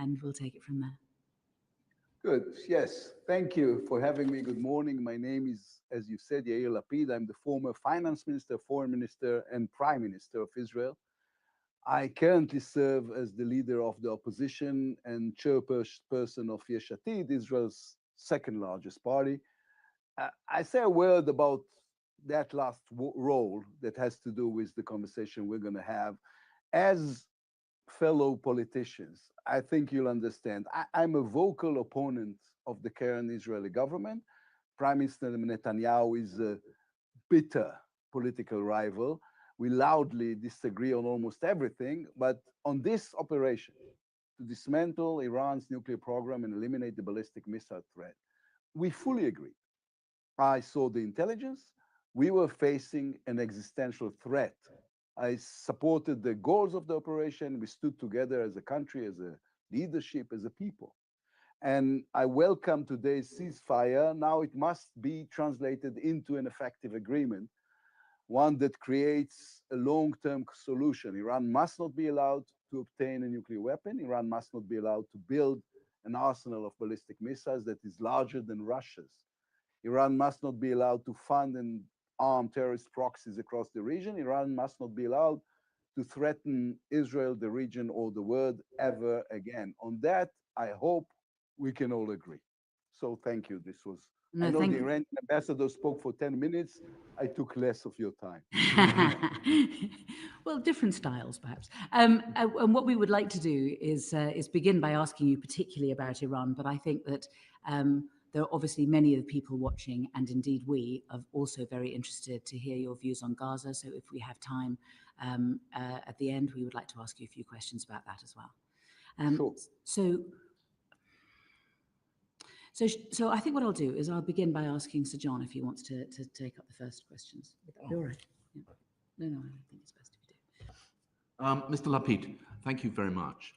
and we'll take it from there. Good. Yes. Thank you for having me. Good morning. My name is, as you said, Yair Lapid. I'm the former finance minister, foreign minister, and prime minister of Israel. I currently serve as the leader of the opposition and chairperson of Yesh Atid, Israel's second largest party. I say a word about that last role that has to do with the conversation we're going to have. As fellow politicians, I think you'll understand. I'm a vocal opponent of the current Israeli government. Prime Minister Netanyahu is a bitter political rival. We loudly disagree on almost everything, but on this operation to dismantle Iran's nuclear program and eliminate the ballistic missile threat, we fully agree. I saw the intelligence. We were facing an existential threat. I supported the goals of the operation. We stood together as a country, as a leadership, as a people. And I welcome today's ceasefire. Now it must be translated into an effective agreement, one that creates a long-term solution. Iran must not be allowed to obtain a nuclear weapon. Iran must not be allowed to build an arsenal of ballistic missiles that is larger than Russia's. Iran must not be allowed to fund and arm terrorist proxies across the region. Iran must not be allowed to threaten Israel, the region, or the world ever again. On that, I hope we can all agree. So thank you. This was, No, I know the Iranian ambassador spoke for 10 minutes. I took less of your time. Well, different styles, perhaps. And what we would like to do is begin by asking you particularly about Iran, but I think that there are obviously many of the people watching, and indeed we, are also very interested to hear your views on Gaza. So if we have time at the end, we would like to ask you a few questions about that as well. Sure. So I think what I'll do is I'll begin by asking Sir John if he wants to take up the first questions. Would that be all right? Yeah. No, I don't think it's best if you do. Mr. Lapid, thank you very much.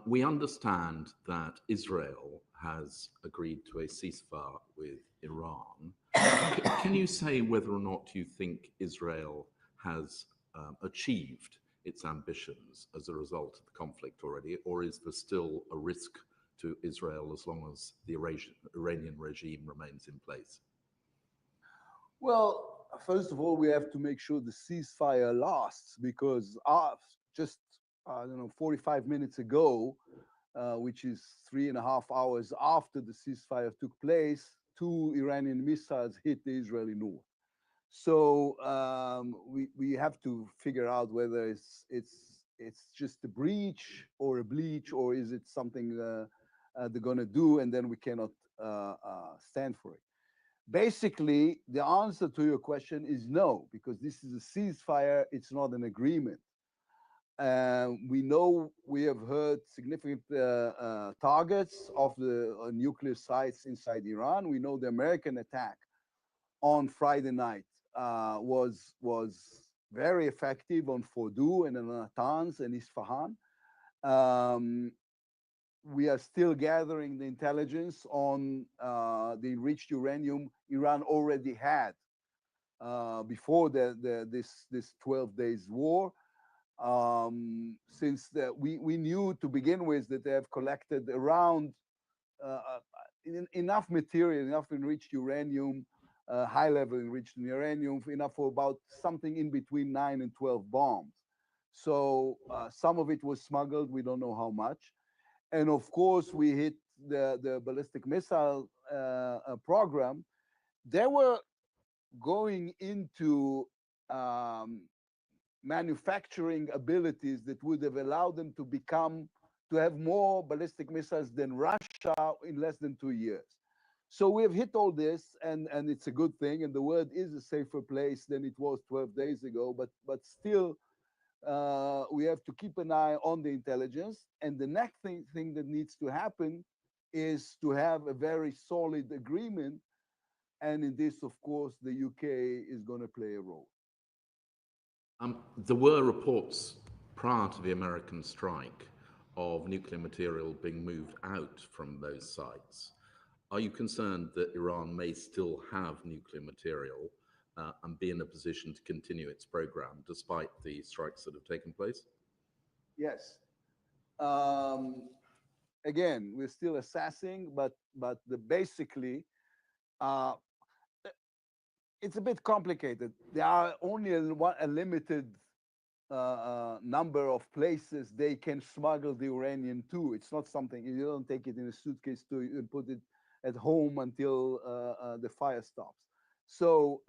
We understand that Israel has agreed to a ceasefire with Iran. Can you say whether or not you think Israel has achieved its ambitions as a result of the conflict already, or is there still a risk to Israel as long as the Iranian regime remains in place? Well, first of all, we have to make sure the ceasefire lasts, because just, 45 minutes ago, which is 3.5 hours after the ceasefire took place, 2 Iranian missiles hit the Israeli north. So we have to figure out whether it's just a breach or a bleach, or is it something they're going to do, and then we cannot stand for it. Basically, the answer to your question is no, because this is a ceasefire, it's not an agreement. We know we have heard significant targets of the nuclear sites inside Iran. We know the American attack on Friday night was very effective on Fordow and on Natanz and Isfahan. We are still gathering the intelligence on the enriched uranium Iran already had before this 12 days war. Since we knew to begin with that they have collected around enough material, enough enriched uranium, high-level enriched uranium, enough for about something in between 9 and 12 bombs. So some of it was smuggled, we don't know how much. And of course, we hit the ballistic missile program. They were going into manufacturing abilities that would have allowed them to have more ballistic missiles than Russia in less than 2 years. So we have hit all this, and it's a good thing, and the world is a safer place than it was 12 days ago, but still, we have to keep an eye on the intelligence. And the next thing that needs to happen is to have a very solid agreement. And in this, of course, the UK is going to play a role. There were reports prior to the American strike of nuclear material being moved out from those sites. Are you concerned that Iran may still have nuclear material and be in a position to continue its program despite the strikes that have taken place? Yes. again, we're still assessing, but basically, uh, it's a bit complicated. There are only a limited number of places they can smuggle the uranium to. It's not something, you don't take it in a suitcase and put it at home until the fire stops. So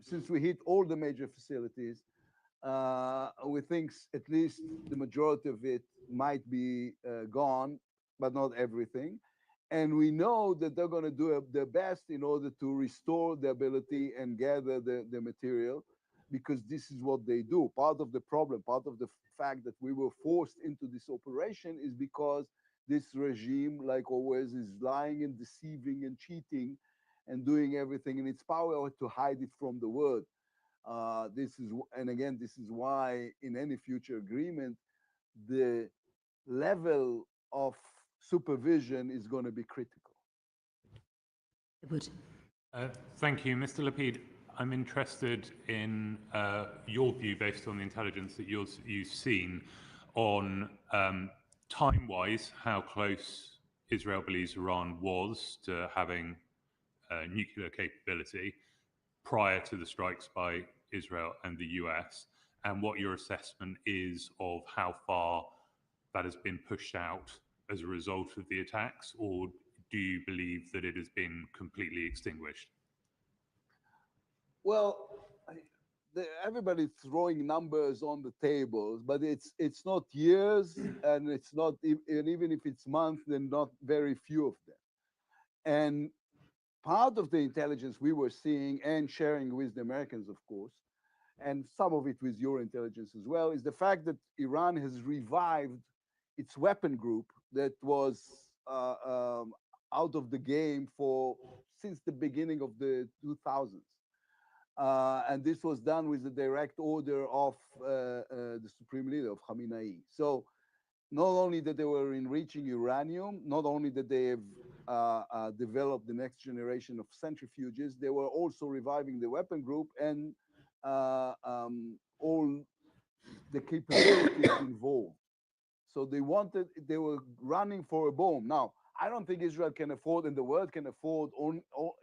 since we hit all the major facilities, we think at least the majority of it might be gone, but not everything. And we know that they're going to do their best in order to restore the ability and gather the material, because this is what they do. Part of the problem, part of the fact that we were forced into this operation is because this regime, like always, is lying and deceiving and cheating and doing everything in its power to hide it from the world. And again, this is why in any future agreement, the level of supervision is going to be critical. Thank you, Mr. Lapid. I'm interested in your view, based on the intelligence that you've seen, on time-wise, how close Israel believes Iran was to having nuclear capability prior to the strikes by Israel and the US, and what your assessment is of how far that has been pushed out as a result of the attacks, or do you believe that it has been completely extinguished? Well, everybody's throwing numbers on the tables, but it's not years, and it's not, and even if it's months, then not very few of them. And part of the intelligence we were seeing and sharing with the Americans, of course, and some of it with your intelligence as well, is the fact that Iran has revived its weapon group that was out of the game since the beginning of the 2000s. And this was done with the direct order of the supreme leader, of Khamenei. So not only that they were enriching uranium, not only that they have developed the next generation of centrifuges, they were also reviving the weapon group and all the capabilities involved. So they were running for a bomb. Now, I don't think Israel can afford, and the world can afford,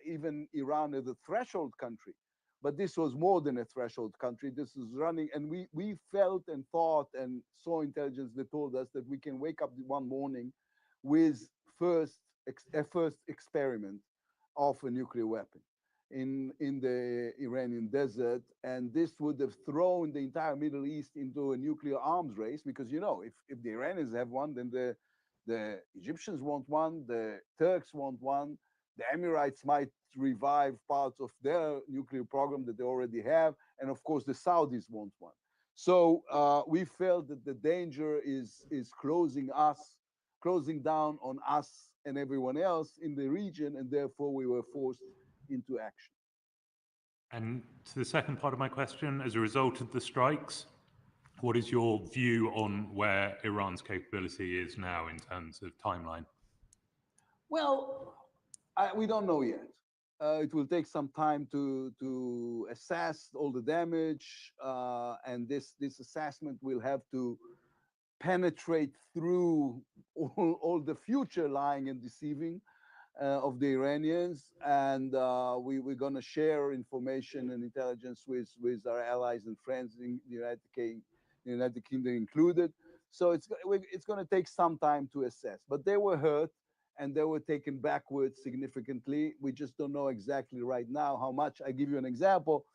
even Iran as a threshold country. But this was more than a threshold country. This is running, and we felt and thought and saw intelligence that told us that we can wake up one morning with a first experiment of a nuclear weapon in the Iranian desert, and this would have thrown the entire Middle East into a nuclear arms race, because if the Iranians have one, then the Egyptians want one, the Turks want one, the Emirates might revive parts of their nuclear program that they already have, and of course the Saudis want one. So we felt that the danger is closing down on us and everyone else in the region, and therefore we were forced into action. And to the second part of my question, as a result of the strikes, what is your view on where Iran's capability is now in terms of timeline? Well, we don't know yet. It will take some time to assess all the damage, and this assessment will have to penetrate through all the future lying and deceiving of the Iranians, and we're going to share information and intelligence with our allies and friends in the United Kingdom included. So it's going to take some time to assess. But they were hurt, and they were taken backwards significantly. We just don't know exactly right now how much. I give you an example.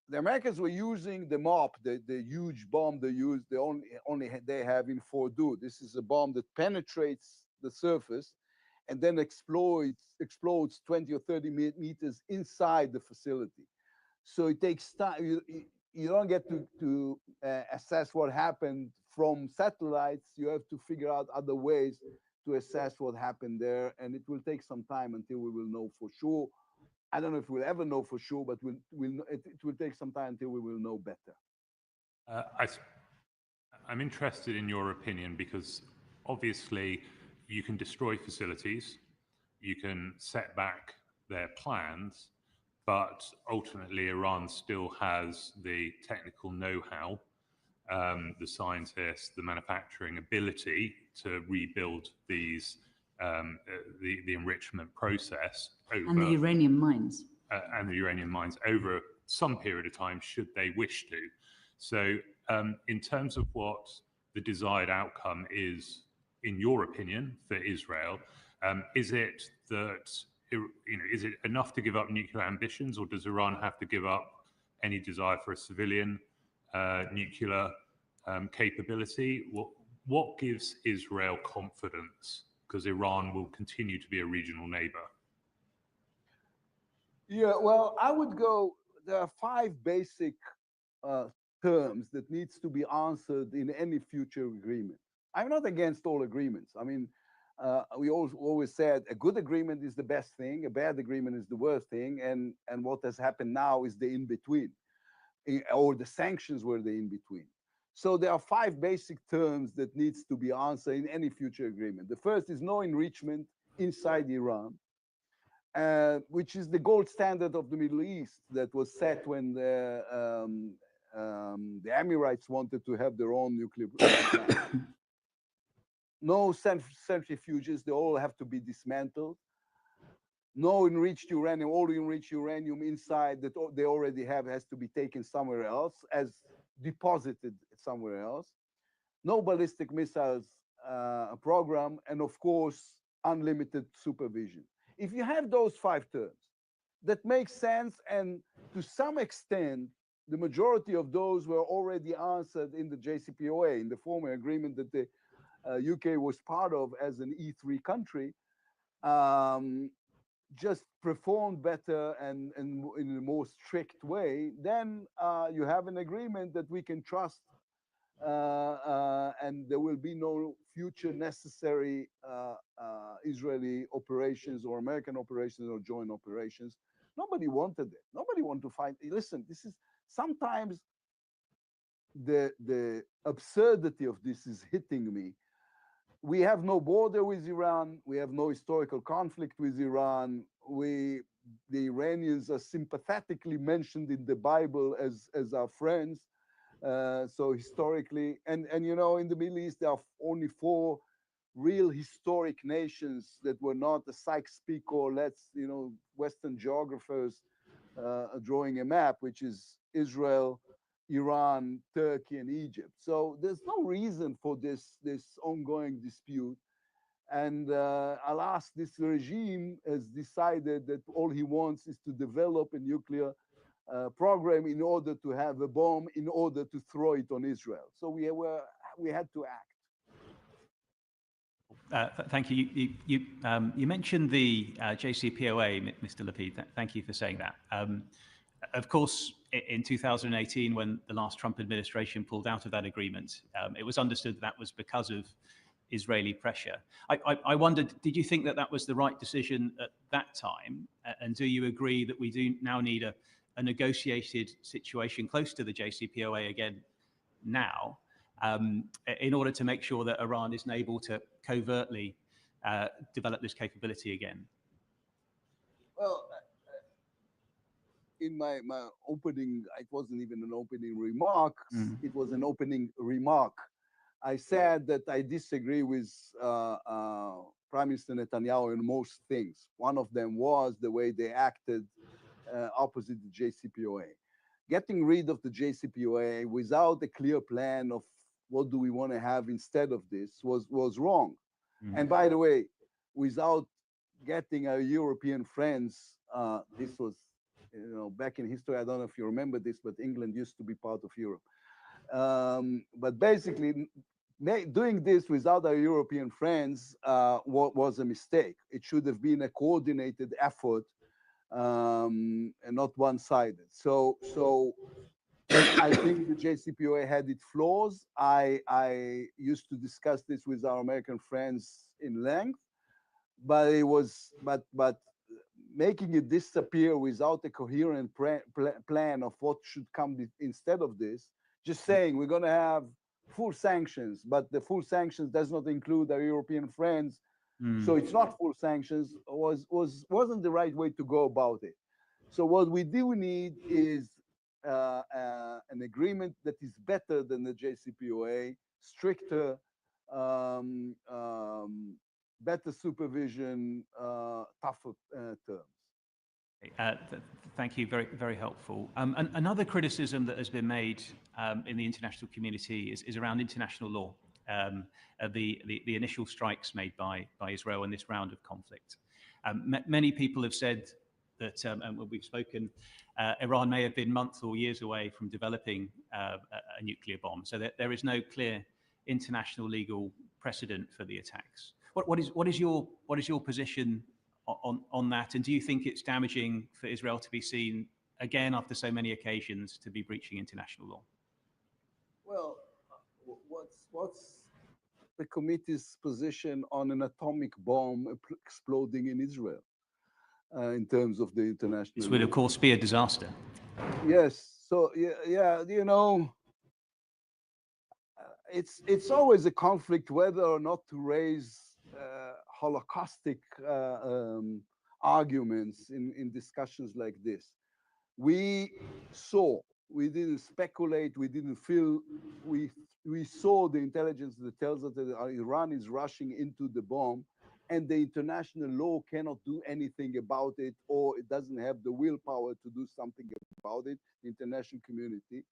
The Americans were using the MOP, the huge bomb they use, they have in Fordow. This is a bomb that penetrates the surface and then explodes 20 or 30 meters inside the facility. So it takes time. You don't get to assess what happened from satellites. You have to figure out other ways to assess what happened there, and it will take some time until we will know for sure. I don't know if we'll ever know for sure, but it will take some time until we will know better. I'm interested in your opinion, because obviously you can destroy facilities, you can set back their plans, but ultimately Iran still has the technical know-how the scientists, the manufacturing ability to rebuild these the enrichment process over, and the uranium mines. And the uranium mines over some period of time, should they wish to. So, in terms of what the desired outcome is, in your opinion, for Israel, is it that is it enough to give up nuclear ambitions, or does Iran have to give up any desire for a civilian nuclear capability? What gives Israel confidence? Because Iran will continue to be a regional neighbor. Yeah, well, I would go, there are 5 basic terms that needs to be answered in any future agreement. I'm not against all agreements. I mean, we always said a good agreement is the best thing, a bad agreement is the worst thing, and what has happened now is the in-between, or the sanctions were the in-between. So there are 5 basic terms that needs to be answered in any future agreement. The first is no enrichment inside Iran, which is the gold standard of the Middle East that was set when the Emirates wanted to have their own nuclear plant. No centrifuges, they all have to be dismantled. No enriched uranium, all enriched uranium inside that they already have has to be taken somewhere else, as deposited somewhere else. No ballistic missiles program, and of course, unlimited supervision. If you have those 5 terms, that makes sense, and to some extent, the majority of those were already answered in the JCPOA, in the former agreement that the UK was part of as an E3 country, just performed better and in a more strict way, then you have an agreement that we can trust, and there will be no future necessary Israeli operations or American operations or joint operations. Nobody wanted it. Nobody wanted to fight. Listen, this is sometimes the absurdity of this is hitting me. We have no border with Iran. We have no historical conflict with Iran. The Iranians are sympathetically mentioned in the Bible as our friends. So historically, and you know, in the Middle East, there are only 4 real historic nations that were not a Sykes-Picot, Western geographers drawing a map, which is Israel, Iran, Turkey, and Egypt. So there's no reason for this ongoing dispute. And alas, this regime has decided that all he wants is to develop a nuclear program in order to have a bomb, in order to throw it on Israel. So we had to act. Thank you. You mentioned the JCPOA, Mr. Lapid. Thank you for saying that. Of course, in 2018, when the last Trump administration pulled out of that agreement, it was understood that was because of Israeli pressure. I wondered, did you think that was the right decision at that time? And do you agree that we do now need a negotiated situation close to the JCPOA again now, in order to make sure that Iran is able to covertly develop this capability again? Well, in my opening, it wasn't even an opening remark, it was an opening remark. I said that I disagree with Prime Minister Netanyahu in most things. One of them was the way they acted opposite the JCPOA. Getting rid of the JCPOA without a clear plan of what do we want to have instead of this was wrong. And by the way, without getting our European friends, this was, back in history, I don't know if you remember this, but England used to be part of Europe. But basically, doing this without our European friends was a mistake. It should have been a coordinated effort and not one-sided. So I think the JCPOA had its flaws. I used to discuss this with our American friends in length, but it was but making it disappear without a coherent plan of what should come instead of this, just saying we're going to have full sanctions, but the full sanctions does not include our European friends, so it's not full sanctions, wasn't the right way to go about it. So what we do need is an agreement that is better than the JCPOA, stricter, better supervision, tougher terms. Thank you, very, very helpful. Another criticism that has been made in the international community is around international law, the initial strikes made by Israel in this round of conflict. Many people have said that, and we've spoken, Iran may have been months or years away from developing a nuclear bomb, so that there is no clear international legal precedent for the attacks. What is your position on that, and do you think it's damaging for Israel to be seen again after so many occasions to be breaching international law? Well, what's the committee's position on an atomic bomb exploding in Israel in terms of the international This would, of course, be a disaster. Yes. So yeah, you know, it's always a conflict whether or not to raise holocaustic arguments in discussions like this. We didn't speculate, we didn't feel, we saw the intelligence that tells us that Iran is rushing into the bomb, and the international law cannot do anything about it, or it doesn't have the willpower to do something about it, the international community.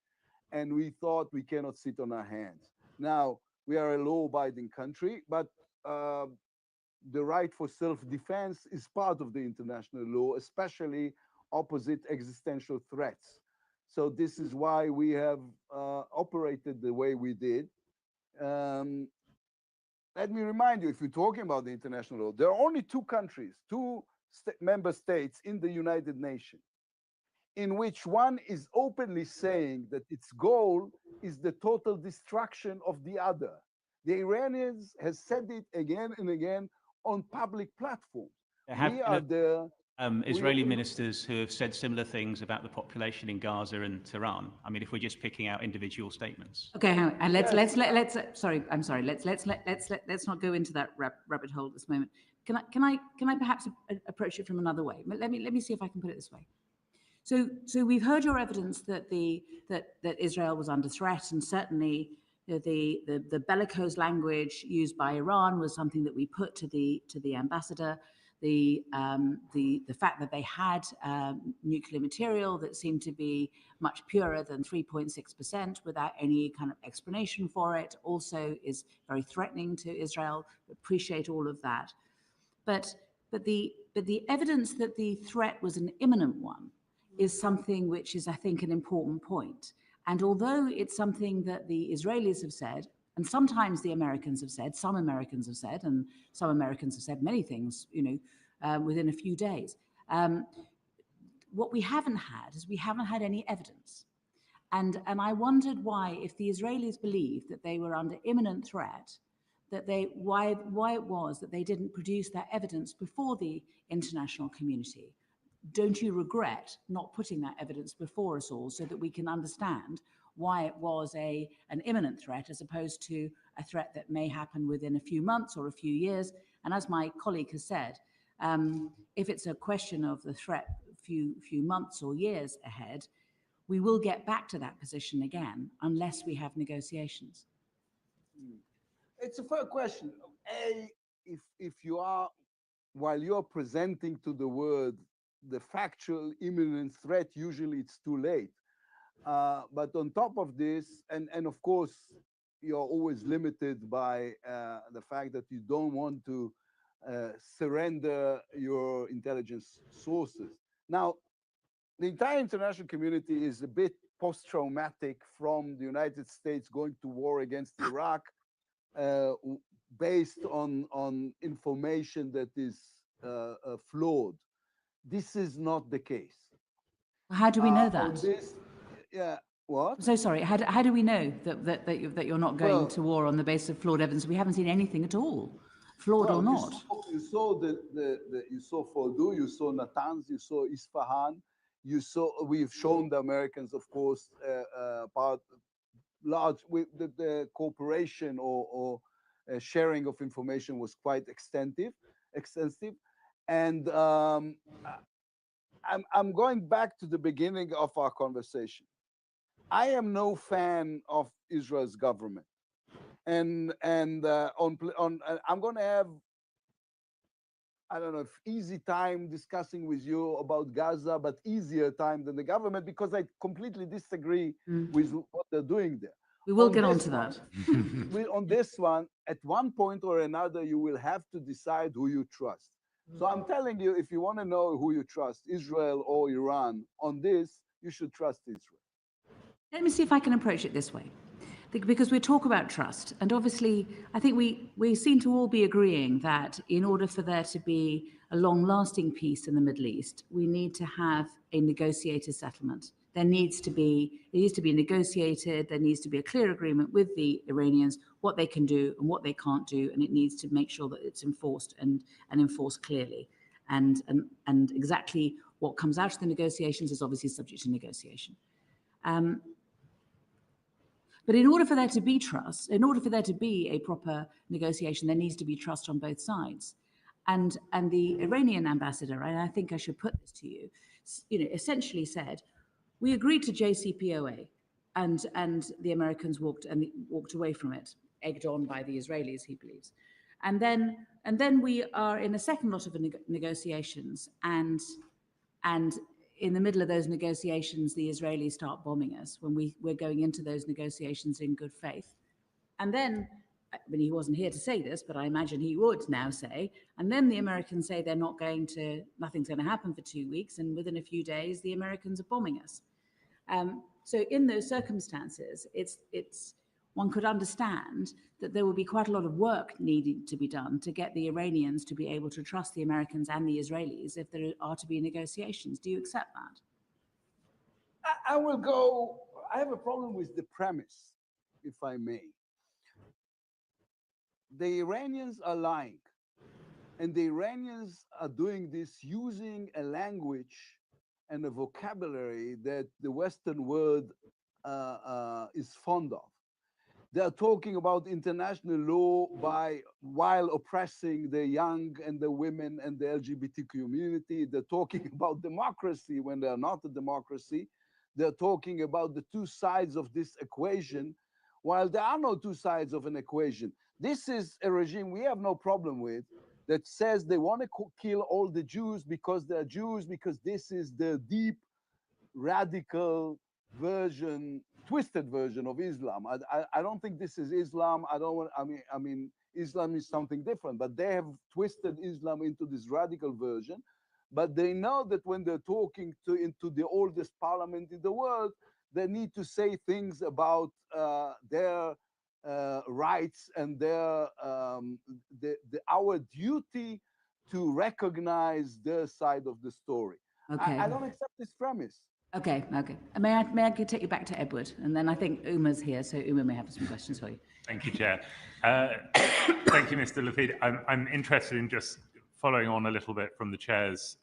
And we thought we cannot sit on our hands. Now, we are a law-abiding country, but the right for self-defense is part of the international law, especially opposite existential threats. So this is why we have operated the way we did. Let me remind you, if you're talking about the international law, there are only two countries, member states in the United Nations, in which one is openly saying that its goal is the total destruction of the other. The Iranians has said it again and again on public platforms. We are the Israeli ministers who have said similar things about the population in Gaza and Tehran. I mean, if we're just picking out individual statements. Okay, hang on. And let's not go into that rabbit hole at this moment. Can I perhaps approach it from another way? Let me see if I can put it this way. So we've heard your evidence that that Israel was under threat, and certainly the bellicose language used by Iran was something that we put to the ambassador. The fact that they had nuclear material that seemed to be much purer than 3.6% without any kind of explanation for it also is very threatening to Israel. Appreciate all of that, but the evidence that the threat was an imminent one is something which is, I think, an important point. And although it's something that the Israelis have said, and sometimes the Americans have said, some Americans have said, and some Americans have said many things, within a few days. What we haven't had is we haven't had any evidence. And I wondered why, if the Israelis believed that they were under imminent threat, why it was that they didn't produce that evidence before the international community. Don't you regret not putting that evidence before us all so that we can understand why it was an imminent threat as opposed to a threat that may happen within a few months or a few years? And as my colleague has said, if it's a question of the threat a few months or years ahead, we will get back to that position again unless we have negotiations. It's a fair question. If you are, while you're presenting to the world the factual imminent threat, usually it's too late. But on top of this, and of course, you're always limited by the fact that you don't want to surrender your intelligence sources. Now, the entire international community is a bit post-traumatic from the United States going to war against Iraq based on information that is flawed. This is not the case. How do we know that? What? I'm so sorry. How do we know that you're not going to war on the basis of flawed evidence? We haven't seen anything at all, flawed or not. You saw you saw Fordow, you saw Natanz, you saw Isfahan, we've shown the Americans, of course, large with the cooperation or sharing of information was quite extensive. And I'm going back to the beginning of our conversation. I am no fan of Israel's government, and I'm going to have, I don't know if easy time discussing with you about Gaza, but easier time than the government because I completely disagree with what they're doing there. We will get on to that. On this one, at one point or another, you will have to decide who you trust. So I'm telling you, if you want to know who you trust, Israel or Iran, on this, you should trust Israel. Let me see if I can approach it this way. Because we talk about trust, and obviously, I think we seem to all be agreeing that in order for there to be a long-lasting peace in the Middle East, we need to have a negotiated settlement. It needs to be negotiated. There needs to be a clear agreement with the Iranians what they can do and what they can't do, and it needs to make sure that it's enforced and enforced clearly. And exactly what comes out of the negotiations is obviously subject to negotiation. But in order for there to be trust, in order for there to be a proper negotiation, there needs to be trust on both sides. And the Iranian ambassador, and I think I should put this to you, essentially said, we agreed to JCPOA, and the Americans walked away from it, egged on by the Israelis, he believes. And then we are in a second lot of negotiations, and in the middle of those negotiations, the Israelis start bombing us when we're going into those negotiations in good faith. And then, I mean, he wasn't here to say this, but I imagine he would now say, and then the Americans say nothing's going to happen for 2 weeks, and within a few days, the Americans are bombing us. So in those circumstances, one could understand that there would be quite a lot of work needed to be done to get the Iranians to be able to trust the Americans and the Israelis if there are to be negotiations. Do you accept that? I have a problem with the premise, if I may. The Iranians are lying, and the Iranians are doing this using a language and a vocabulary that the Western world is fond of. They are talking about international law while oppressing the young and the women and the LGBT community. They're talking about democracy when they are not a democracy. They're talking about the two sides of this equation, while there are no two sides of an equation. This is a regime we have no problem with that says they want to kill all the Jews because they're Jews, because this is the deep, radical version, twisted version of Islam. I don't think this is Islam. I mean, Islam is something different, but they have twisted Islam into this radical version. But they know that when they're talking into the oldest parliament in the world, they need to say things about their rights and our duty to recognize their side of the story. Okay. I don't accept this premise. Okay. May I take you back to Edward? And then I think Uma's here, so Uma may have some questions for you. Thank you, Chair. Thank you, Mr. Lapid. I'm interested in just following on a little bit from the Chair's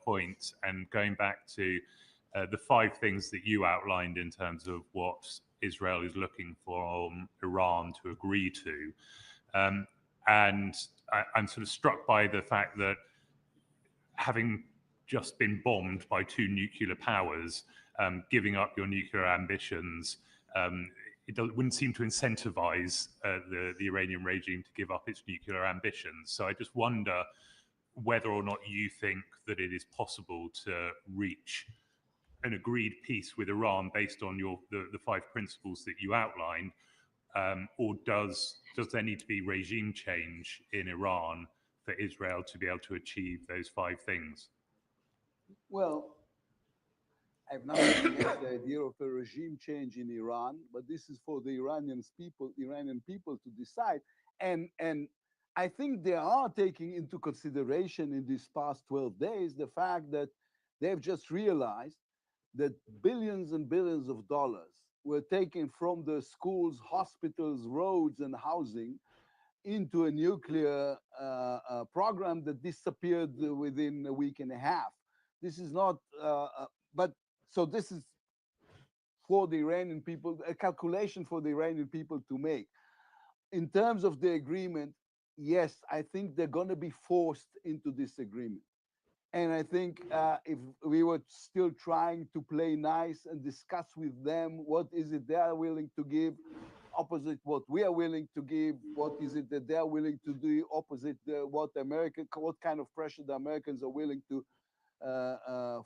point and going back to the 5 things that you outlined in terms of what Israel is looking for Iran to agree to. And I'm sort of struck by the fact that having just been bombed by 2 nuclear powers, giving up your nuclear ambitions, it wouldn't seem to incentivize the Iranian regime to give up its nuclear ambitions. So I just wonder whether or not you think that it is possible to reach an agreed peace with Iran based on the 5 principles that you outlined, or does there need to be regime change in Iran for Israel to be able to achieve those 5 things? Well, I have nothing against the idea of a regime change in Iran, but this is for the Iranian people to decide. And I think they are taking into consideration in these past 12 days the fact that they've just realized that billions and billions of dollars were taken from the schools, hospitals, roads, and housing into a nuclear program that disappeared within a week and a half. This is not, so this is for the Iranian people, a calculation for the Iranian people to make. In terms of the agreement, yes, I think they're going to be forced into this agreement. And I think if we were still trying to play nice and discuss with them what is it they are willing to give, opposite what we are willing to give, what is it that they are willing to do, opposite what kind of pressure the Americans are willing to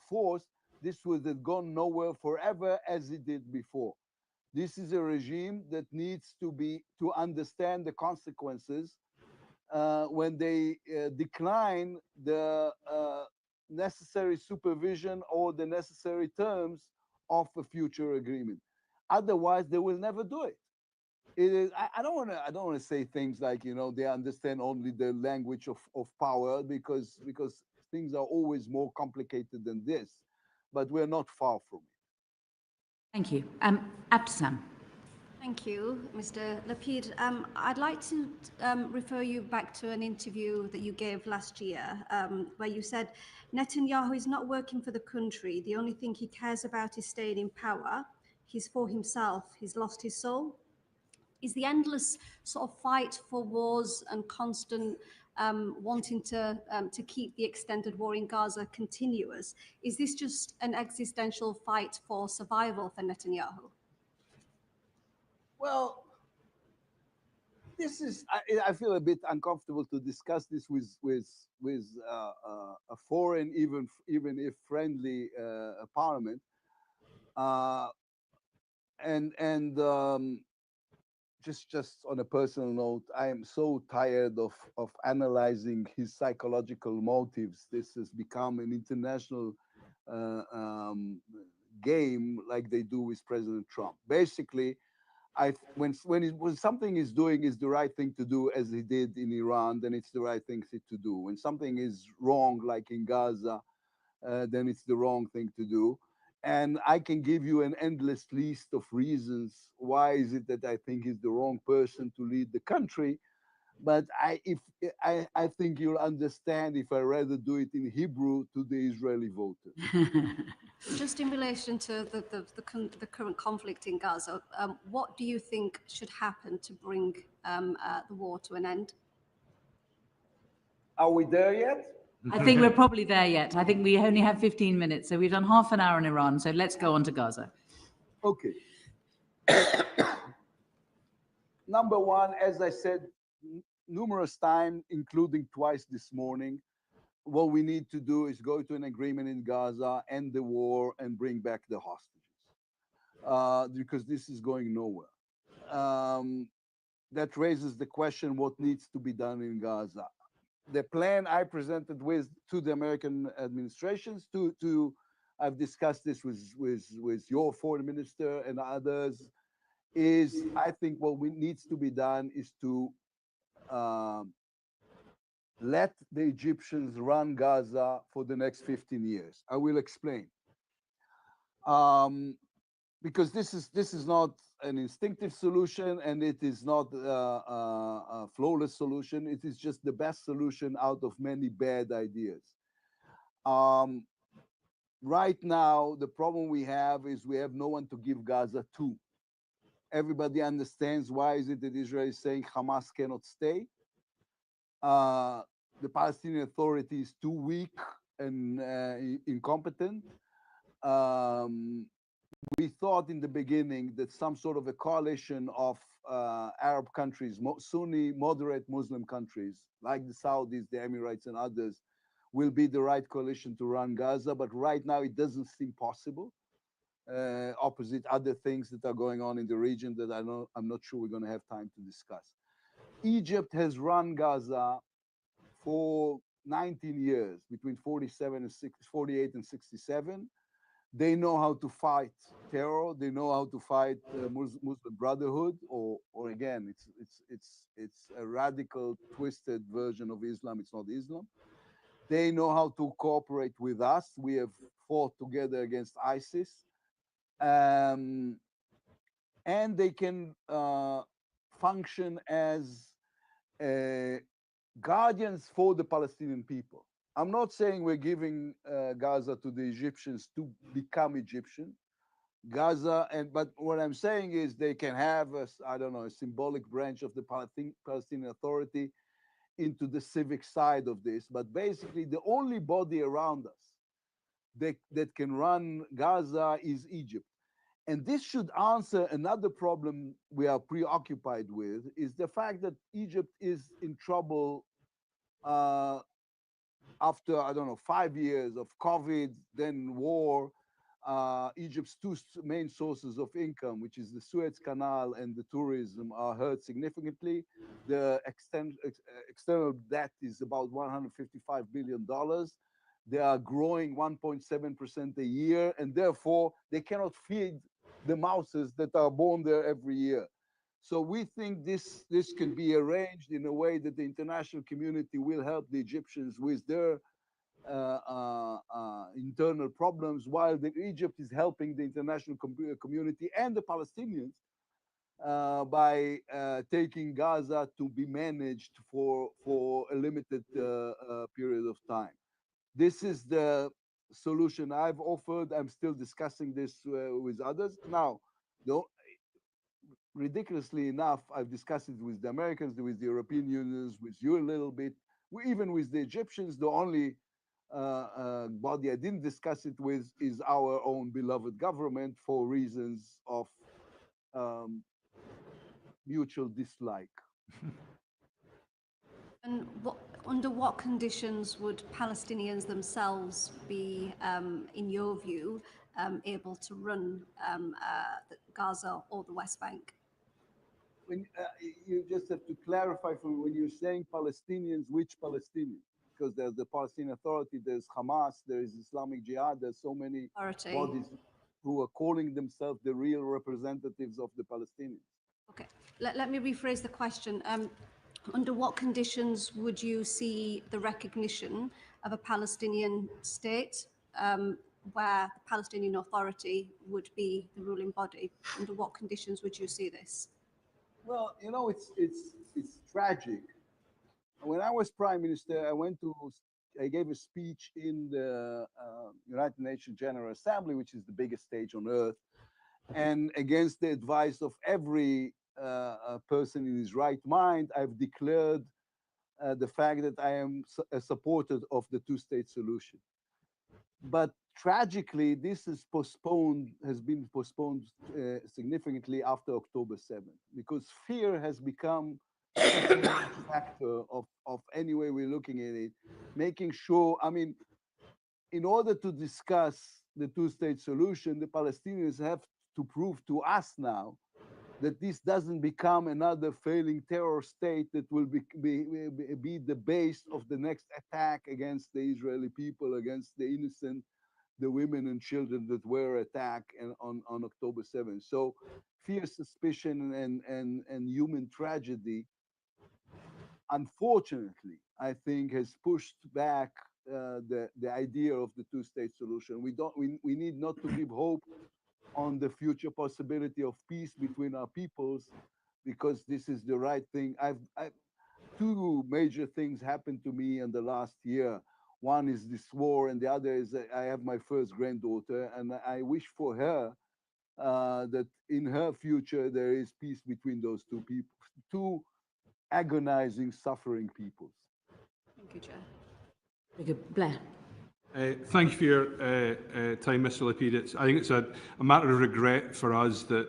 force, this would have gone nowhere forever as it did before. This is a regime that needs to understand the consequences when they decline the necessary supervision or the necessary terms of a future agreement. Otherwise, they will never do it. It is. I don't want to say things like they understand only the language of power because things are always more complicated than this, but we're not far from it. Thank you. Abdeslam. Thank you, Mr. Lapid. I'd like to refer you back to an interview that you gave last year, where you said Netanyahu is not working for the country. The only thing he cares about is staying in power. He's for himself. He's lost his soul. Is the endless sort of fight for wars and constant wanting to keep the extended war in Gaza continuous? Is this just an existential fight for survival for Netanyahu? Well, this is. I feel a bit uncomfortable to discuss this with a foreign, even if friendly, parliament. Just on a personal note, I am so tired of analyzing his psychological motives. This has become an international game, like they do with President Trump. Basically, when something is doing is the right thing to do, as he did in Iran, then it's the right thing to do. When something is wrong, like in Gaza, then it's the wrong thing to do. And I can give you an endless list of reasons why is it that I think he's the wrong person to lead the country. But I think you'll understand if I rather do it in Hebrew to the Israeli voters. Just in relation to the current conflict in Gaza, what do you think should happen to bring the war to an end? Are we there yet? I think we're probably there yet. I think we only have 15 minutes, so we've done half an hour in Iran, so let's go on to Gaza. Okay. Number one, as I said numerous times, including twice this morning, what we need to do is go to an agreement in Gaza, end the war, and bring back the hostages, because this is going nowhere. That raises the question, what needs to be done in Gaza? The plan I presented to the American administrations, I've discussed this with your foreign minister and others, is I think what needs to be done is to let the Egyptians run Gaza for the next 15 years. I will explain. Because this is not an instinctive solution, and it is not a flawless solution. It is just the best solution out of many bad ideas. Right now, the problem we have is we have no one to give Gaza to. Everybody understands why is it that Israel is saying Hamas cannot stay. The Palestinian Authority is too weak and incompetent. We thought in the beginning that some sort of a coalition of Arab countries, Sunni moderate Muslim countries like the Saudis, the Emirates, and others, will be the right coalition to run Gaza. But right now, it doesn't seem possible. Opposite other things that are going on in the region that I'm not sure we're going to have time to discuss. Egypt has run Gaza for 19 years, between 48 and 67. They know how to fight terror. They know how to fight Muslim Brotherhood, or again, it's a radical, twisted version of Islam. It's not Islam. They know how to cooperate with us. We have fought together against ISIS, and they can function as guardians for the Palestinian people. I'm not saying we're giving Gaza to the Egyptians to become Egyptian. But what I'm saying is they can have a symbolic branch of the Palestinian Authority into the civic side of this, but basically the only body around us that can run Gaza is Egypt. And this should answer another problem we are preoccupied with, is the fact that Egypt is in trouble after, I don't know, 5 years of COVID, then war. Egypt's two main sources of income, which is the Suez Canal and the tourism, are hurt significantly. The external debt is about $155 billion. They are growing 1.7% a year, and therefore they cannot feed the mouses that are born there every year. So we think this can be arranged in a way that the international community will help the Egyptians with their internal problems, while Egypt is helping the international community and the Palestinians by taking Gaza to be managed for a limited period of time. This is the solution I've offered. I'm still discussing this with others. Now, though, ridiculously enough, I've discussed it with the Americans, with the European Unions, with you a little bit, even with the Egyptians. The only body I didn't discuss it with is our own beloved government for reasons of mutual dislike. And under what conditions would Palestinians themselves be, in your view, able to run Gaza or the West Bank? When you just have to clarify, from when you're saying Palestinians, which Palestinians? Because there's the Palestinian Authority, there's Hamas, there's Islamic Jihad, there's so many bodies who are calling themselves the real representatives of the Palestinians. Okay, let me rephrase the question. Under what conditions would you see the recognition of a Palestinian state where the Palestinian Authority would be the ruling body? Under what conditions would you see this? Well, you know, it's tragic. When I was prime minister, I gave a speech in the United Nations General Assembly, which is the biggest stage on earth, and against the advice of every person in his right mind, I've declared the fact that I am a supporter of the two-state solution. But tragically, this is has been postponed significantly after October 7th, because fear has become a factor of any way we're looking at it, making sure, I mean, in order to discuss the two-state solution, the Palestinians have to prove to us now that this doesn't become another failing terror state that will be the base of the next attack against the Israeli people, against the innocent, the women and children that were attacked on October 7th. So fear, suspicion, and human tragedy, unfortunately, I think has pushed back the idea of the two-state solution. We need not to give hope on the future possibility of peace between our peoples, because this is the right thing. Two major things happened to me in the last year. One is this war, and the other is I have my first granddaughter, and I wish for her that in her future there is peace between those two people, two agonizing, suffering peoples. Thank you, Chair. Very good. Blair. Thank you for your time, Mr. Lapid. I think it's a matter of regret for us that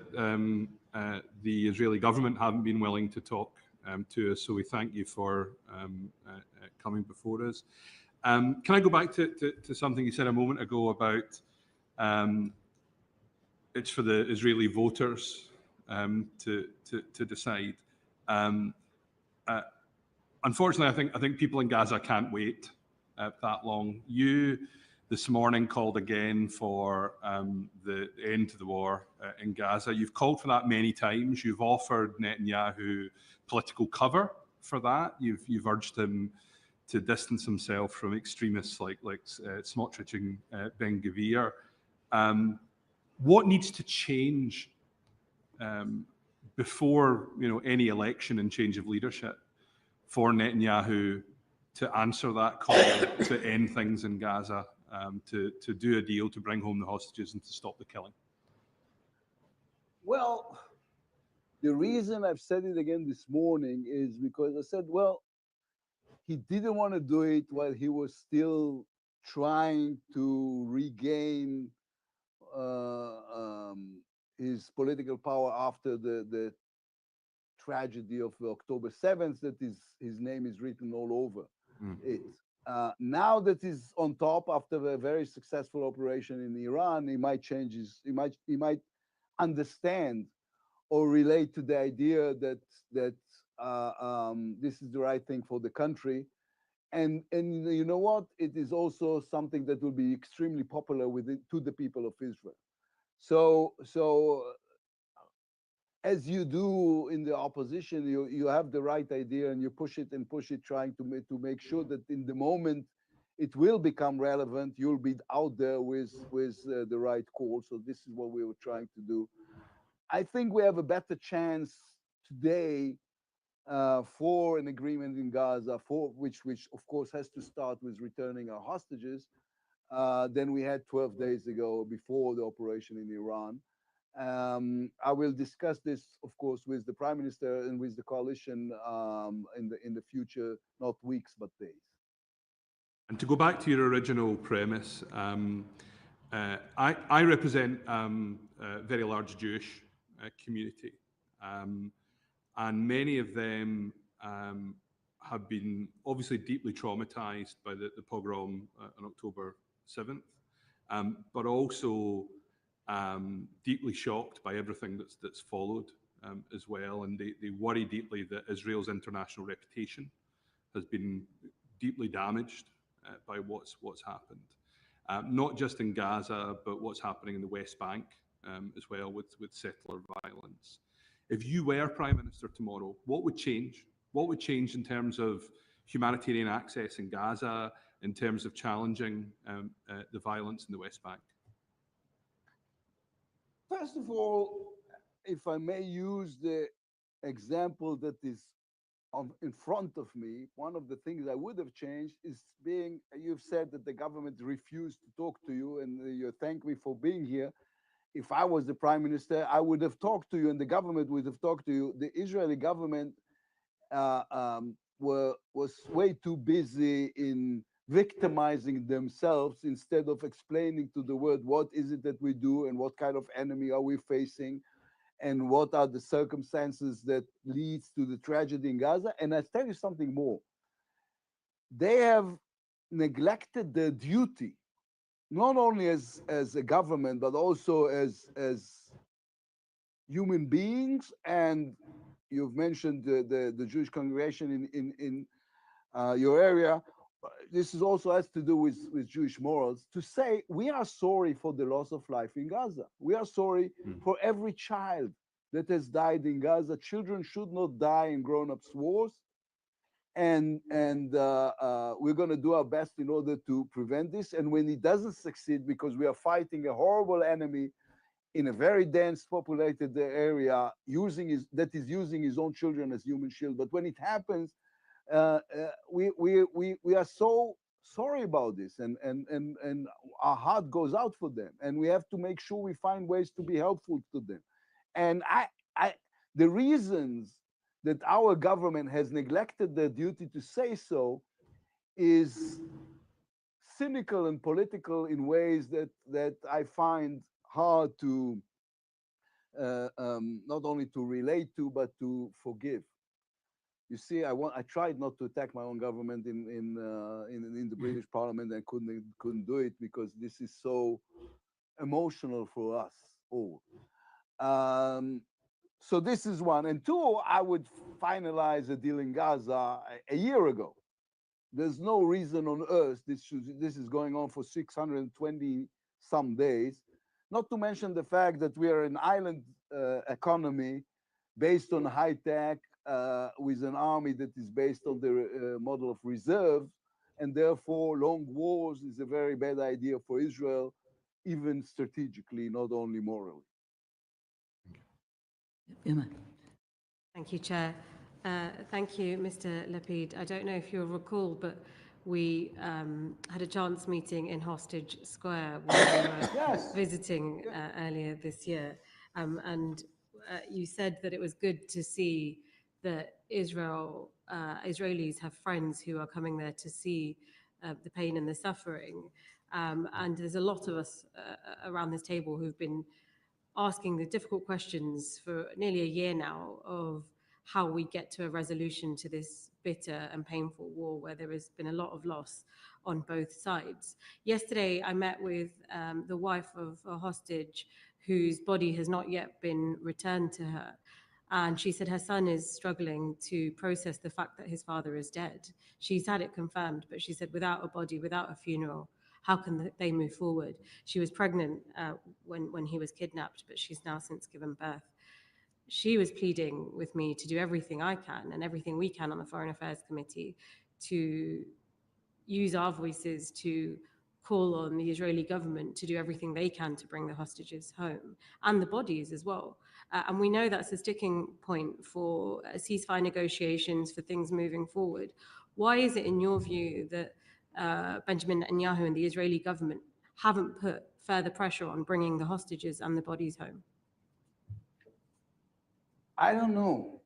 the Israeli government haven't been willing to talk to us, so we thank you for coming before us. Can I go back to something you said a moment ago about it's for the Israeli voters to decide? Unfortunately, I think people in Gaza can't wait that long. You this morning called again for the end to the war in Gaza. You've called for that many times. You've offered Netanyahu political cover for that. You've urged him to distance himself from extremists like Smotrich and Ben Gvir. What needs to change before any election and change of leadership for Netanyahu to answer that call to end things in Gaza, to do a deal, to bring home the hostages and to stop the killing? Well, the reason I've said it again this morning is because I said, well, he didn't want to do it while he was still trying to regain his political power after the tragedy of October 7th, that his name is written all over it. Now that he's on top after a very successful operation in Iran, he might change his, he might understand or relate to the idea that this is the right thing for the country. And you know what? It is also something that will be extremely popular to the people of Israel. So as you do in the opposition, you have the right idea and you push it, trying to make sure that in the moment it will become relevant, you'll be out there with the right call. So this is what we were trying to do. I think we have a better chance today for an agreement in Gaza, for which of course has to start with returning our hostages, than we had 12 days ago before the operation in Iran. I will discuss this, of course, with the Prime Minister and with the coalition in the future, not weeks but days. And to go back to your original premise, I represent a very large Jewish community, and many of them have been obviously deeply traumatized by the pogrom on October 7th, but also deeply shocked by everything that's followed as well, and they worry deeply that Israel's international reputation has been deeply damaged by what's happened, not just in Gaza, but what's happening in the West Bank as well with settler violence. If you were Prime Minister tomorrow, what would change? What would change in terms of humanitarian access in Gaza, in terms of challenging the violence in the West Bank? First of all, if I may use the example that is in front of me, one of the things I would have changed is you've said that the government refused to talk to you, and you thank me for being here. If I was the Prime Minister, I would have talked to you and the government would have talked to you. The Israeli government was way too busy in victimizing themselves instead of explaining to the world what is it that we do and what kind of enemy are we facing and what are the circumstances that leads to the tragedy in Gaza. And I tell you something more. They have neglected their duty, not only as a government, but also as human beings. And you've mentioned the Jewish congregation in your area. This is also has to do with Jewish morals, to say we are sorry for the loss of life in Gaza. We are sorry for every child that has died in Gaza. Children should not die in grown-ups' wars. And we're going to do our best in order to prevent this. And when it doesn't succeed, because we are fighting a horrible enemy in a very dense populated area, that is using his own children as human shield. But when it happens, we are so sorry about this, and our heart goes out for them, and we have to make sure we find ways to be helpful to them. And the reasons that our government has neglected their duty to say so is cynical and political in ways that I find hard to not only to relate to, but to forgive. You see, I tried not to attack my own government in the British Parliament, and couldn't do it because this is so emotional for us all. So this is one. And two, I would finalize a deal in Gaza a year ago. There's no reason on earth this is going on for 620 some days. Not to mention the fact that we are an island economy based on high tech, with an army that is based on the model of reserve, and therefore long wars is a very bad idea for Israel, even strategically, not only morally. Thank you, Chair. Thank you, Mr. Lapid. I don't know if you'll recall, but we had a chance meeting in Hostage Square where we were Yes. visiting earlier this year. And you said that it was good to see that Israelis have friends who are coming there to see the pain and the suffering. And there's a lot of us around this table who've been asking the difficult questions for nearly a year now of how we get to a resolution to this bitter and painful war where there has been a lot of loss on both sides. Yesterday, I met with the wife of a hostage whose body has not yet been returned to her. And she said her son is struggling to process the fact that his father is dead. She's had it confirmed, but she said without a body, without a funeral, how can they move forward? She was pregnant when he was kidnapped, but she's now since given birth. She was pleading with me to do everything I can and everything we can on the Foreign Affairs Committee to use our voices to call on the Israeli government to do everything they can to bring the hostages home and the bodies as well. And we know that's a sticking point for ceasefire negotiations, for things moving forward. Why is it, in your view, that Benjamin Netanyahu and the Israeli government haven't put further pressure on bringing the hostages and the bodies home? I don't know.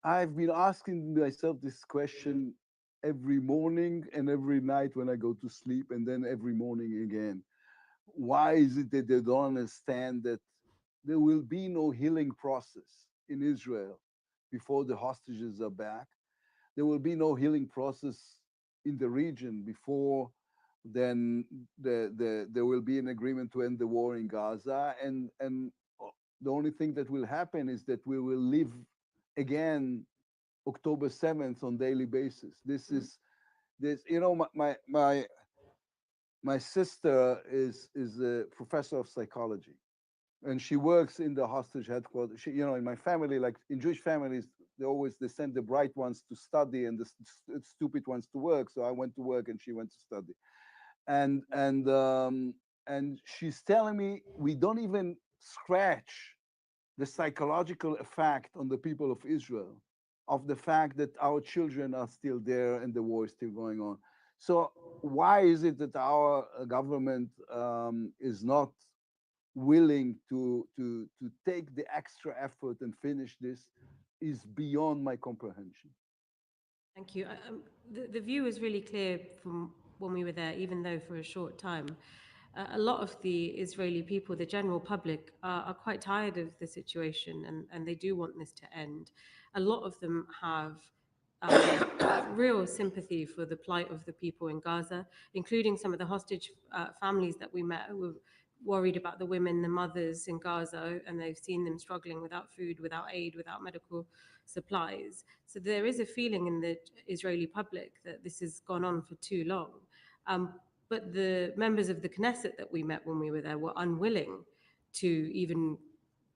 I've been asking myself this question every morning and every night when I go to sleep, and then every morning again. Why is it that they don't understand that there will be no healing process in Israel before the hostages are back? There will be no healing process in the region before then there will be an agreement to end the war in Gaza. And the only thing that will happen is that we will live again October 7th on daily basis. This, you know, my sister is a professor of psychology, and she works in the hostage headquarters. She, you know, in my family, like in Jewish families, they send the bright ones to study and the stupid ones to work. So I went to work and she went to study. And she's telling me we don't even scratch the psychological effect on the people of Israel of the fact that our children are still there and the war is still going on. So why is it that our government is not willing to take the extra effort and finish this is beyond my comprehension. Thank you. The view is really clear from when we were there, even though for a short time. A lot of the Israeli people, the general public, are quite tired of the situation and they do want this to end. A lot of them have real sympathy for the plight of the people in Gaza, including some of the hostage families that we met who were worried about the women, the mothers in Gaza, and they've seen them struggling without food, without aid, without medical supplies. So there is a feeling in the Israeli public that this has gone on for too long. But the members of the Knesset that we met when we were there were unwilling to even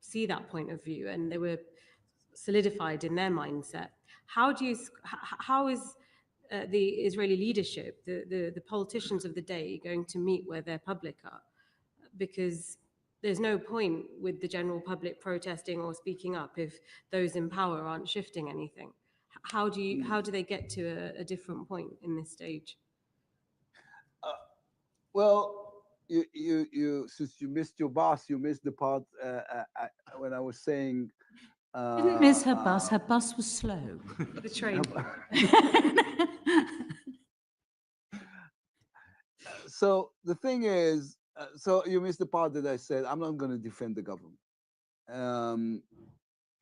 see that point of view, and they were solidified in their mindset. How is the Israeli leadership, the politicians of the day, going to meet where their public are? Because there's no point with the general public protesting or speaking up if those in power aren't shifting anything. How do they get to a different point in this stage? Well, you since you missed your bus, you missed the part when I was saying. Didn't miss her bus. Her bus was slow. The train. So the thing is, so you missed the part that I said I'm not going to defend the government. And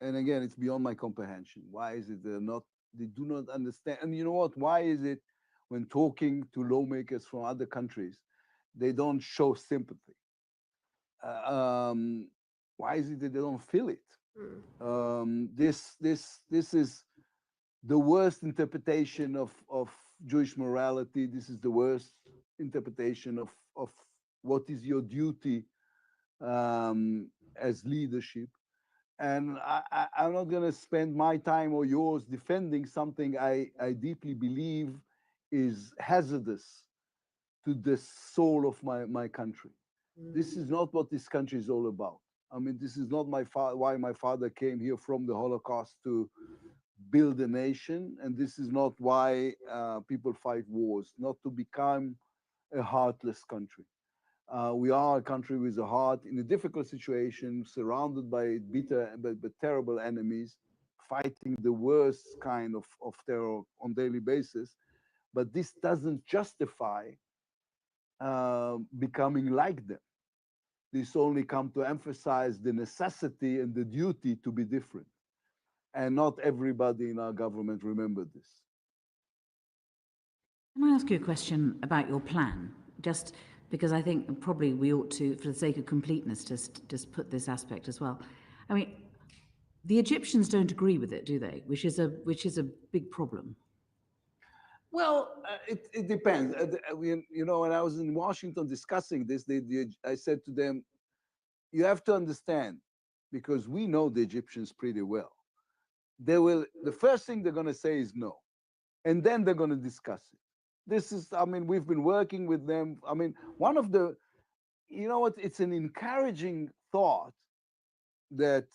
again, it's beyond my comprehension. Why is it they do not understand? And you know what? Why is it when talking to lawmakers from other countries, they don't show sympathy? Why is it that they don't feel it? This is the worst interpretation of Jewish morality. This is the worst interpretation of what is your duty as leadership. And I'm not going to spend my time or yours defending something I deeply believe is hazardous to the soul of my country. This is not what this country is all about. I mean, this is not why my father came here from the Holocaust to build a nation. And this is not why people fight wars, not to become a heartless country. We are a country with a heart in a difficult situation, surrounded by bitter but terrible enemies, fighting the worst kind of terror on daily basis. But this doesn't justify becoming like them. This only comes to emphasize the necessity and the duty to be different. And not everybody in our government remembered this. Can I ask you a question about your plan? Just because I think probably we ought to, for the sake of completeness, just put this aspect as well. I mean, the Egyptians don't agree with it, do they? Which is a big problem. Well, it depends. You know, when I was in Washington discussing this, I said to them, you have to understand, because we know the Egyptians pretty well. The first thing they're going to say is no, and then they're going to discuss it. This is, I mean, we've been working with them. I mean, one of the, you know what, it's an encouraging thought that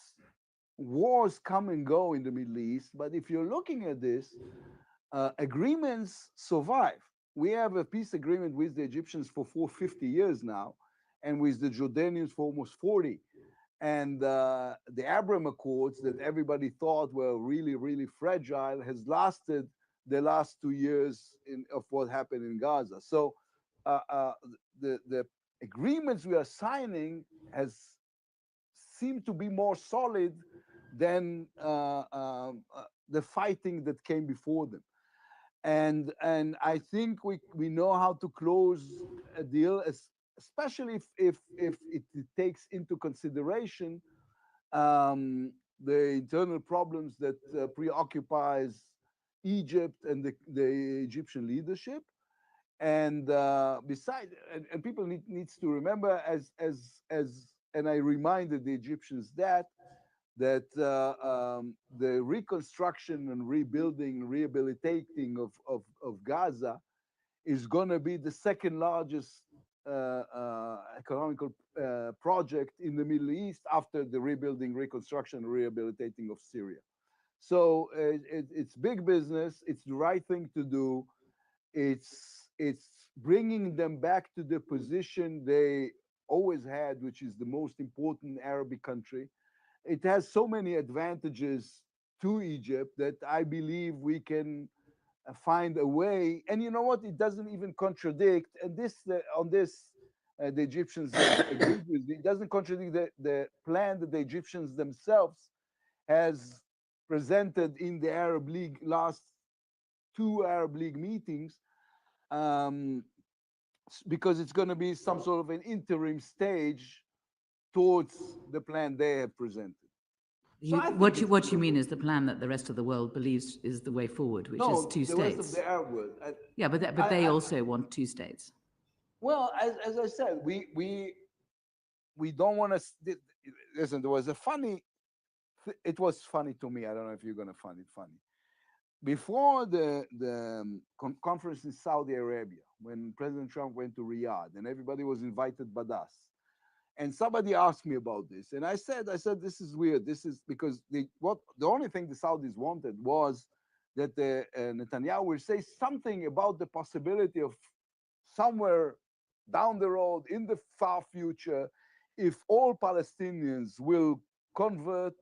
wars come and go in the Middle East, but if you're looking at this, agreements survive. We have a peace agreement with the Egyptians for 450 years now, and with the Jordanians for almost 40. And the Abraham Accords that everybody thought were really, really fragile has lasted the last 2 years of what happened in Gaza. So the agreements we are signing seem to be more solid than the fighting that came before them. And I think we know how to close a deal, especially if it takes into consideration the internal problems that preoccupies Egypt and the Egyptian leadership. And besides, and people needs to remember, and I reminded the Egyptians that the reconstruction and rebuilding, rehabilitating of Gaza is going to be the second largest economical project in the Middle East after the rebuilding, reconstruction, and rehabilitating of Syria. So it's big business. It's the right thing to do. It's bringing them back to the position they always had, which is the most important Arabic country. It has so many advantages to Egypt that I believe we can find a way. And you know what? It doesn't even contradict. And the Egyptians agree with. It doesn't contradict the plan that the Egyptians themselves has presented in the Arab League last 2 Arab League meetings, because it's going to be some sort of an interim stage towards the plan they have presented. What you mean is the plan that the rest of the world believes is the way forward, which is 2 states. The rest of the Arab world. Yeah, but they also want 2 states. Well, as I said, we don't want to. Listen, there was a funny. It was funny to me. I don't know if you're going to find it funny. Before the conference in Saudi Arabia, when President Trump went to Riyadh and everybody was invited but us, and somebody asked me about this, and I said, this is weird. This is because the only thing the Saudis wanted was that Netanyahu will say something about the possibility of somewhere down the road in the far future, if all Palestinians will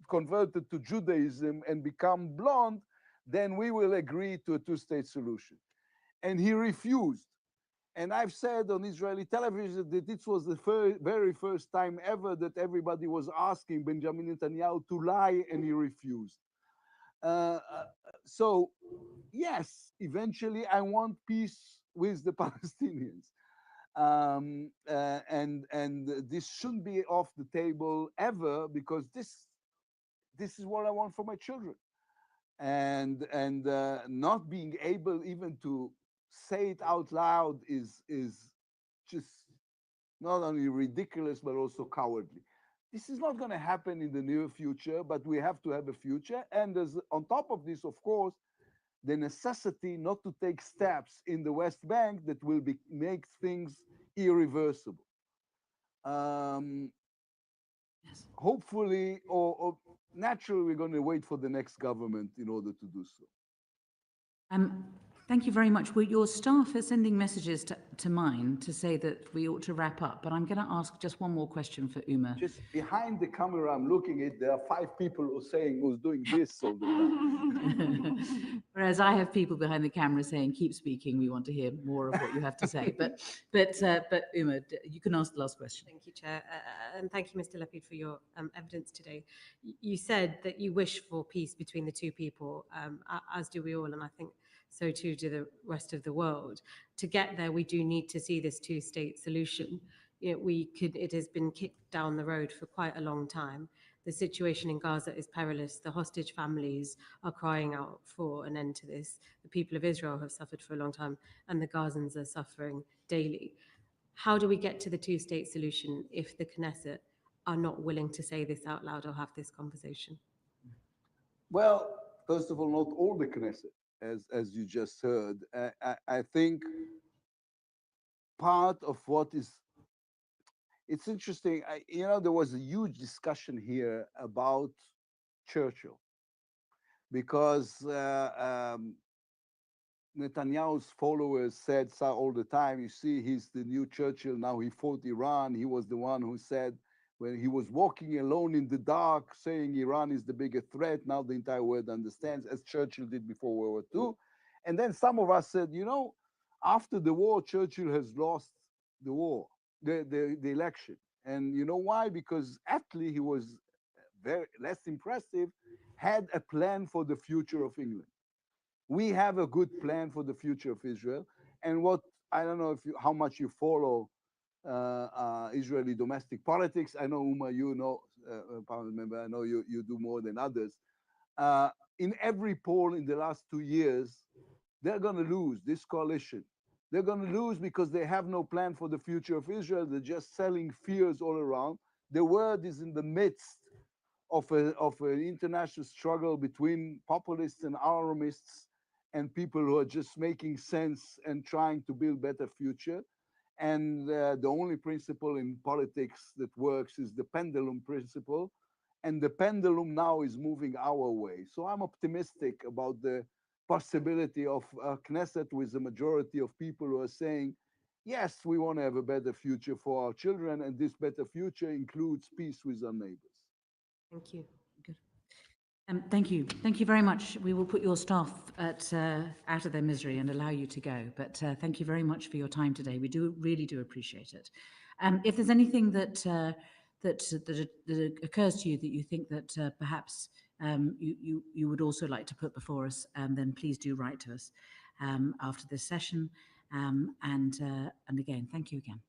converted to Judaism and become blonde, then we will agree to a 2-state solution. And he refused. And I've said on Israeli television that this was the very first time ever that everybody was asking Benjamin Netanyahu to lie, and he refused. So, yes, eventually I want peace with the Palestinians. And this shouldn't be off the table ever, because this is what I want for my children. And not being able even to say it out loud is just not only ridiculous but also cowardly. This is not going to happen in the near future, but we have to have a future. And there's, on top of this, of course, the necessity not to take steps in the West Bank that will make things irreversible. Yes. Hopefully, or naturally, we're going to wait for the next government in order to do so. Thank you very much. Well, your staff are sending messages to mine to say that we ought to wrap up, but I'm going to ask just one more question for Uma. Just behind the camera, I'm looking at, there are 5 people who's saying, who's doing this all the time. Whereas I have people behind the camera saying, keep speaking, we want to hear more of what you have to say. But Uma, you can ask the last question. Thank you, Chair. And thank you, Mr. Lapid, for your evidence today. You said that you wish for peace between the two people, as do we all, and I think so too do the rest of the world. To get there, we do need to see this two-state solution. You know, it has been kicked down the road for quite a long time. The situation in Gaza is perilous. The hostage families are crying out for an end to this. The people of Israel have suffered for a long time, and the Gazans are suffering daily. How do we get to the two-state solution if the Knesset are not willing to say this out loud or have this conversation? Well, first of all, not all the Knesset, as you just heard. I think part of what is, it's interesting, there was a huge discussion here about Churchill, because Netanyahu's followers said all the time, you see, he's the new Churchill, now he fought Iran. He was the one who said, when he was walking alone in the dark, saying Iran is the biggest threat, now the entire world understands, as Churchill did before World War II. And then some of us said, after the war, Churchill has lost the war, the election. And you know why? Because Attlee, he was very less impressive, had a plan for the future of England. We have a good plan for the future of Israel. And what, I don't know how much you follow Israeli domestic politics. I know, Uma, you know, Parliament member, I know you do more than others. In every poll in the last 2 years, they're going to lose this coalition. They're going to lose because they have no plan for the future of Israel. They're just selling fears all around. The world is in the midst of an international struggle between populists and alarmists and people who are just making sense and trying to build better future. And the only principle in politics that works is the pendulum principle. And the pendulum now is moving our way. So I'm optimistic about the possibility of a Knesset with a majority of people who are saying, yes, we want to have a better future for our children, and this better future includes peace with our neighbors. Thank you. Good. Thank you. Thank you very much. We will put your staff out of their misery and allow you to go. But thank you very much for your time today. We really do appreciate it. If there's anything that occurs to you that you think that perhaps you would also like to put before us, then please do write to us after this session. And again, thank you again.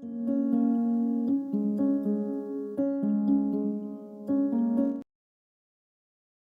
you.